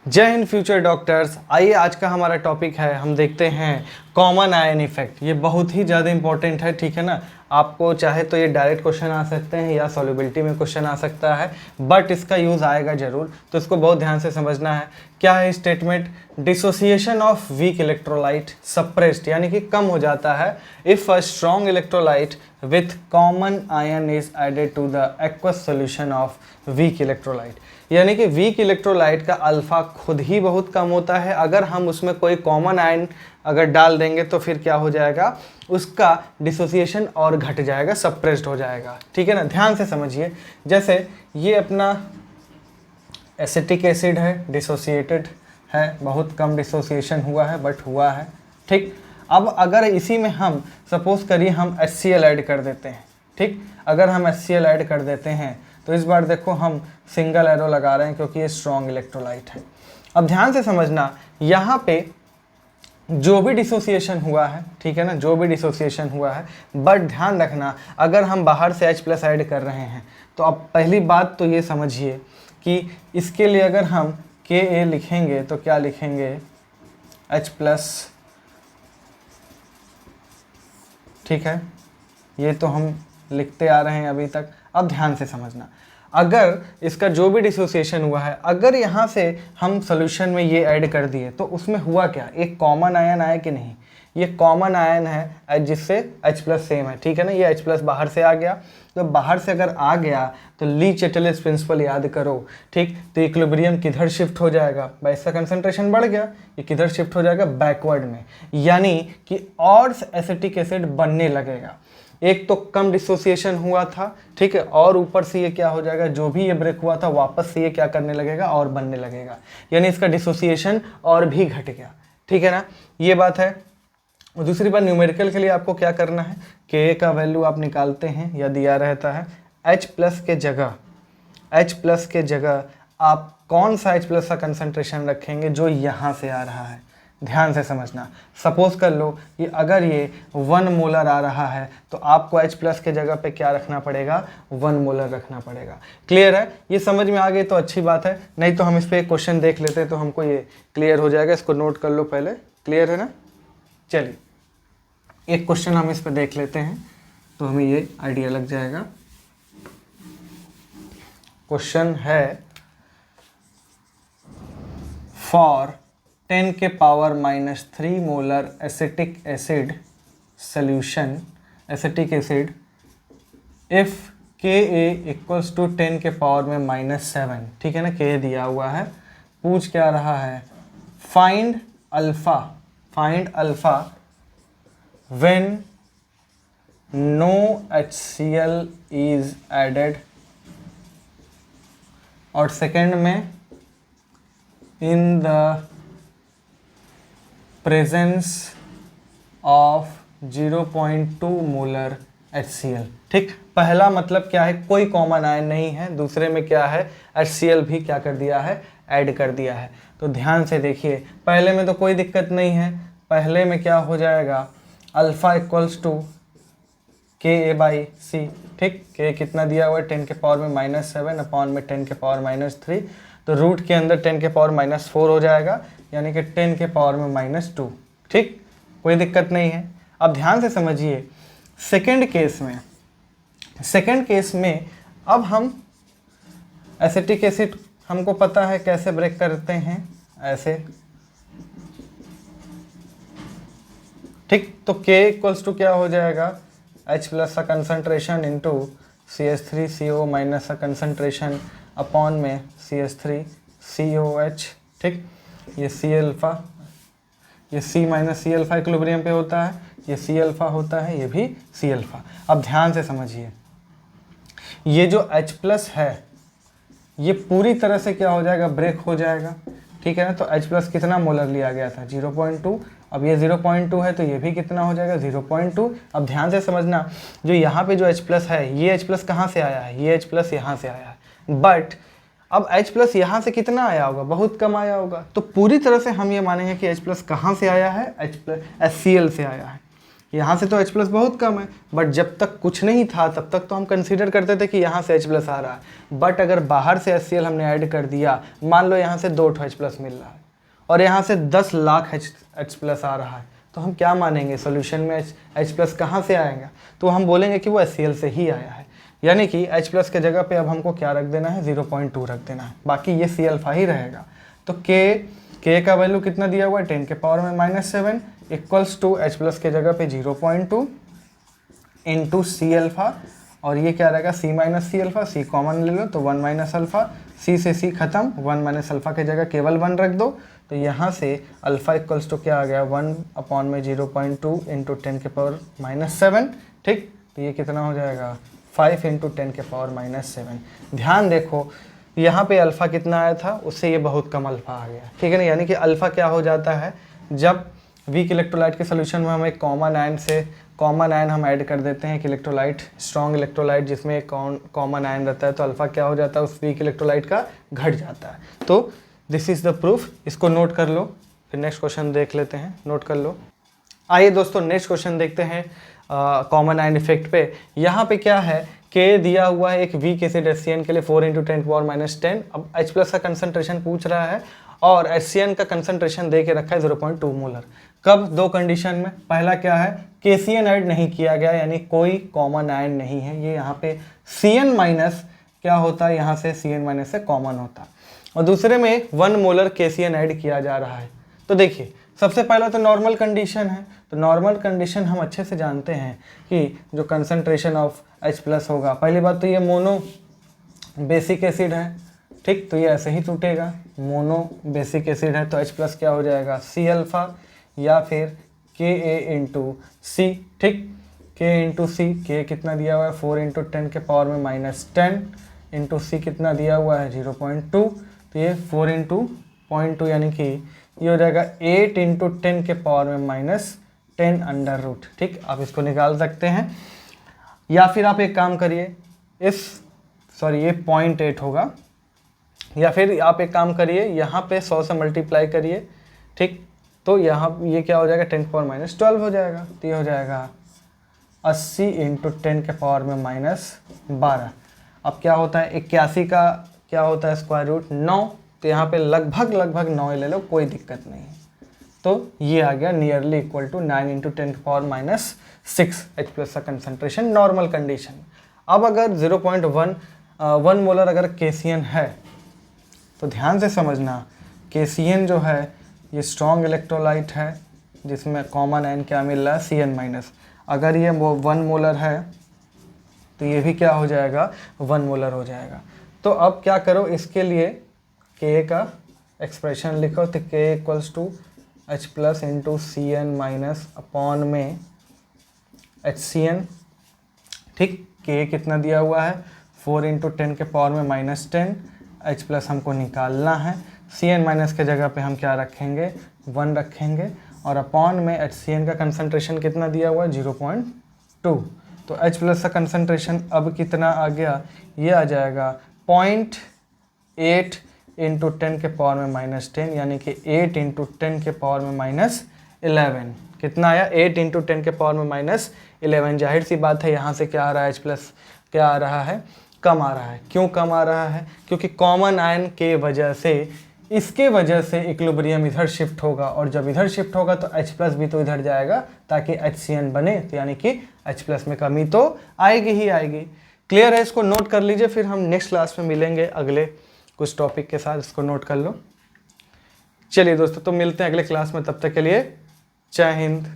जय Hind future doctors. आइए आज का हमारा टॉपिक है, हम देखते हैं कॉमन आयन इफेक्ट। ये बहुत ही ज़्यादा इंपॉर्टेंट है, ठीक है ना। आपको चाहे तो ये डायरेक्ट क्वेश्चन आ सकते हैं या सॉल्युबिलिटी में क्वेश्चन आ सकता है, बट इसका यूज़ आएगा जरूर, तो इसको बहुत ध्यान से समझना है। क्या है statement? Dissociation of weak electrolyte suppressed, यानी कि कम हो जाता है if a strong electrolyte with common ion is added to the aqueous solution of weak electrolyte. यानी कि वीक इलेक्ट्रोलाइट का अल्फा खुद ही बहुत कम होता है, अगर हम उसमें कोई कॉमन आयन अगर डाल देंगे तो फिर क्या हो जाएगा, उसका डिसोसिएशन और घट जाएगा, सप्रेस्ड हो जाएगा, ठीक है ना। ध्यान से समझिए, जैसे ये अपना एसिटिक एसिड है, डिसोसिएटेड है, बहुत कम डिसोसिएशन हुआ है बट हुआ है, ठीक। अब अगर इसी में हम सपोज करिए हम HCl ऐड कर देते हैं, ठीक। अगर हम HCl ऐड कर देते हैं तो इस बार देखो हम सिंगल एरो लगा रहे हैं क्योंकि ये स्ट्रॉन्ग इलेक्ट्रोलाइट है। अब ध्यान से समझना, यहाँ पे जो भी डिसोसिएशन हुआ है, ठीक है ना, जो भी डिसोसिएशन हुआ है, बट ध्यान रखना अगर हम बाहर से H+ ऐड कर रहे हैं तो अब पहली बात तो ये समझिए कि इसके लिए अगर हम Ka लिखेंगे तो क्या लिखेंगे, H+, ठीक है। ये तो हम लिखते आ रहे हैं अभी तक। अब ध्यान से समझना, अगर इसका जो भी डिसोसिएशन हुआ है, अगर यहाँ से हम सोल्यूशन में ये ऐड कर दिए तो उसमें हुआ क्या, एक कॉमन आयन आया कि नहीं। ये कॉमन आयन है जिससे H+ सेम है, ठीक है ना। ये H+ बाहर से आ गया, तो बाहर से अगर आ गया तो ली चैटलेस प्रिंसिपल याद करो, ठीक। तो इक्विलिब्रियम किधर शिफ्ट हो जाएगा, भाई इसका कंसंट्रेशन बढ़ गया, ये किधर शिफ्ट हो जाएगा, बैकवर्ड में, यानी कि और एसिटिक एसिड बनने लगेगा। एक तो कम डिसोसिएशन हुआ था, ठीक है, और ऊपर से ये क्या हो जाएगा, जो भी ये ब्रेक हुआ था वापस से ये क्या करने लगेगा, और बनने लगेगा, यानी इसका डिसोसिएशन और भी घट गया, ठीक है ना। ये बात है। और दूसरी बात, न्यूमेरिकल के लिए आपको क्या करना है, Ka का वैल्यू आप निकालते हैं या दिया रहता है, H+ के जगह आप कौन सा H+ का कंसंट्रेशन रखेंगे, जो यहाँ से आ रहा है। ध्यान से समझना, सपोज कर लो कि अगर ये 1 मोलर आ रहा है तो आपको H+ के जगह पे क्या रखना पड़ेगा, 1 मोलर रखना पड़ेगा। क्लियर है, ये समझ में आ गई तो अच्छी बात है, नहीं तो हम इस पर एक क्वेश्चन देख लेते हैं तो हमको ये क्लियर हो जाएगा। इसको नोट कर लो पहले, क्लियर है ना। चलिए एक क्वेश्चन हम इस पर देख लेते हैं तो हमें ये आइडिया लग जाएगा। क्वेश्चन है, फॉर 10 के power -3 molar acetic acid solution, acetic acid, if Ka equals to 10 के पावर में -7, ठीक है ना। Ka दिया हुआ है, पूछ क्या रहा है, find alpha when no HCl is added, और सेकेंड में in the presence of 0.2 molar HCl, ठीक। पहला मतलब क्या है, कोई कॉमन आयन नहीं है, दूसरे में क्या है, HCl भी क्या कर दिया है, ऐड कर दिया है। तो ध्यान से देखिए, पहले में तो कोई दिक्कत नहीं है, पहले में क्या हो जाएगा, अल्फा इक्वल्स टू Ka/C, ठीक। K कितना दिया हुआ है, 10 के पावर में -7 अपॉन में 10 के पावर -3, तो रूट के अंदर 10 के पावर -4 हो जाएगा, यानी कि 10 के पावर में -2, ठीक। कोई दिक्कत नहीं है। अब ध्यान से समझिए, सेकेंड केस में अब हम एसिटिक एसिड, हमको पता है कैसे ब्रेक करते हैं, ऐसे, ठीक। तो K इक्वल्स टू क्या हो जाएगा, H+ का कंसंट्रेशन इंटू CH3CO माइनस का कंसंट्रेशन अपॉन में CH3COH, ठीक। ये C-अल्फा, ये C-C-अल्फा इक्विलिब्रियम पे होता है, ये C-अल्फा होता है, ये भी C-अल्फा। अब ध्यान से समझिए, ये जो H+ है ये पूरी तरह से क्या हो जाएगा, ब्रेक हो जाएगा, ठीक है ना। तो H+ कितना मोलर लिया गया था, 0.2, अब ये 0.2 है तो ये भी कितना हो जाएगा, 0.2। अब ध्यान से समझना, जो यहाँ पे जो H+ है, ये H+ कहाँ से आया है, ये H+ यहाँ से आया है, बट अब H+ यहाँ से कितना आया होगा, बहुत कम आया होगा। तो पूरी तरह से हम ये मानेंगे कि H+ कहाँ से आया है, HCl से आया है, यहाँ से तो H प्लस बहुत कम है, बट जब तक कुछ नहीं था तब तक तो हम कंसीडर करते थे कि यहाँ से H प्लस आ रहा है। बट अगर बाहर से HCl हमने ऐड कर दिया, मान लो यहाँ से 2 H प्लस मिल रहा है और यहाँ से 10 लाख H प्लस आ रहा है, तो हम क्या मानेंगे, सोल्यूशन में H प्लस कहाँ से आएगा, तो हम बोलेंगे कि वो HCl से ही आया है। यानी कि H प्लस के जगह पे अब हमको क्या रख देना है, 0.2 रख देना है, बाकी ये C अल्फा ही रहेगा। तो K का वैल्यू कितना दिया हुआ है, 10 के पावर में -7 इक्वल्स टू H प्लस के जगह पे 0.2 इंटू C अल्फा, और ये क्या रहेगा C minus C alpha, C common ले लो तो 1 माइनस अल्फा, C से C खत्म, 1 माइनस अल्फा के जगह केवल 1 रख दो, तो यहाँ से अल्फा इक्वल्स टू क्या आ गया, 1 में 0.2 इंटू 10 के पावर -7, ठीक। तो ये कितना हो जाएगा, 5 इंटू 10 के पावर -7। ध्यान देखो यहाँ पे अल्फ़ा कितना आया था, उससे ये बहुत कम अल्फ़ा आ गया, ठीक है ना। यानी कि अल्फ़ा क्या हो जाता है, जब वीक इलेक्ट्रोलाइट के सोल्यूशन में हम एक कॉमन आयन हम ऐड कर देते हैं, एक इलेक्ट्रोलाइट, स्ट्रॉन्ग इलेक्ट्रोलाइट जिसमें एक कॉमन आयन रहता है, तो अल्फ़ा क्या हो जाता है, उस वीक इलेक्ट्रोलाइट का घट जाता है। तो दिस इज़ द प्रूफ, इसको नोट कर लो, फिर नेक्स्ट क्वेश्चन देख लेते हैं, नोट कर लो। आइए दोस्तों नेक्स्ट क्वेश्चन देखते हैं कॉमन आयन इफेक्ट पे। यहाँ पे क्या है, K दिया हुआ है एक वीक एसिड HCN के लिए 4 × 10⁻⁻10। अब H प्लस का कंसंट्रेशन पूछ रहा है और HCN का कंसंट्रेशन दे के रखा है 0.2 मोलर। कब, दो कंडीशन में, पहला क्या है, KCN ऐड नहीं किया गया, यानी कोई कॉमन आयन नहीं है, ये यहाँ पे CN माइनस क्या होता है, यहाँ से CN माइनस से कॉमन होता है, और दूसरे में 1 मोलर KCN ऐड किया जा रहा है। तो देखिए सबसे पहला तो नॉर्मल कंडीशन है, तो नॉर्मल कंडीशन हम अच्छे से जानते हैं कि जो कंसंट्रेशन ऑफ H प्लस होगा, पहली बात तो ये मोनो बेसिक एसिड है, ठीक, तो ये ऐसे ही टूटेगा, मोनो बेसिक एसिड है, तो H प्लस क्या हो जाएगा, C अल्फ़ा या फिर Ka इंटू सी, ठीक, K इंटू सी, K कितना दिया हुआ है 4 × 10 के पावर में -10 इंटू सी कितना दिया हुआ है 0.2, तो ये 4 × 0.2 यानी कि ये हो जाएगा 8 × 10 के पावर में -10 अंडर रूट, ठीक। आप इसको निकाल सकते हैं, या फिर आप एक काम करिए, ये 0.8 होगा, या फिर आप एक काम करिए यहाँ पे 100 से मल्टीप्लाई करिए, ठीक, तो यहाँ ये क्या हो जाएगा 10 के पावर -12 हो जाएगा, तो ये हो जाएगा 80 × 10 के पावर में -12। अब क्या होता है, 81 का क्या होता है स्क्वायर रूट 9, तो यहाँ पे लगभग 9 ले लो, कोई दिक्कत नहीं है, तो ये आ गया नियरली इक्वल टू 9 × 10 के पावर -6 H प्लस का कंसंट्रेशन नॉर्मल कंडीशन। अब अगर 0.1 मोलर अगर KCN है, तो ध्यान से समझना, KCN जो है ये स्ट्रॉन्ग इलेक्ट्रोलाइट है जिसमें कॉमन आयन क्या मिल रहा है, CN माइनस। अगर ये 1 मोलर है तो ये भी क्या हो जाएगा, 1 मोलर हो जाएगा। तो अब क्या करो, इसके लिए K का एक्सप्रेशन लिखो, तो K equals to H plus into CN minus upon में HCN, ठीक। K कितना दिया हुआ है 4 × 10 के पावर में -10, H प्लस हमको निकालना है, CN माइनस के जगह पे हम क्या रखेंगे, 1 रखेंगे, और अपॉन में HCN का कंसंट्रेशन कितना दिया हुआ है 0.2, तो H प्लस का कंसंट्रेशन अब कितना आ गया, ये आ जाएगा 0.8 × 10 के पावर में -10, यानी कि 8 × 10 के पावर में -11। कितना आया, 8 × 10 के पावर में -11। जाहिर सी बात है यहाँ से क्या आ रहा है, H प्लस क्या आ रहा है, कम आ रहा है। क्यों कम आ रहा है, क्योंकि कॉमन आयन के वजह से, इसके वजह से इक्विलिब्रियम इधर शिफ्ट होगा, और जब इधर शिफ्ट होगा तो H प्लस भी तो इधर जाएगा ताकि HCN बने, तो यानी कि H प्लस में कमी तो आएगी ही आएगी। क्लियर है, इसको नोट कर लीजिए, फिर हम नेक्स्ट क्लास में मिलेंगे अगले कुछ टॉपिक के साथ, इसको नोट कर लो। चलिए दोस्तों, तो मिलते हैं अगले क्लास में, तब तक के लिए जय हिंद।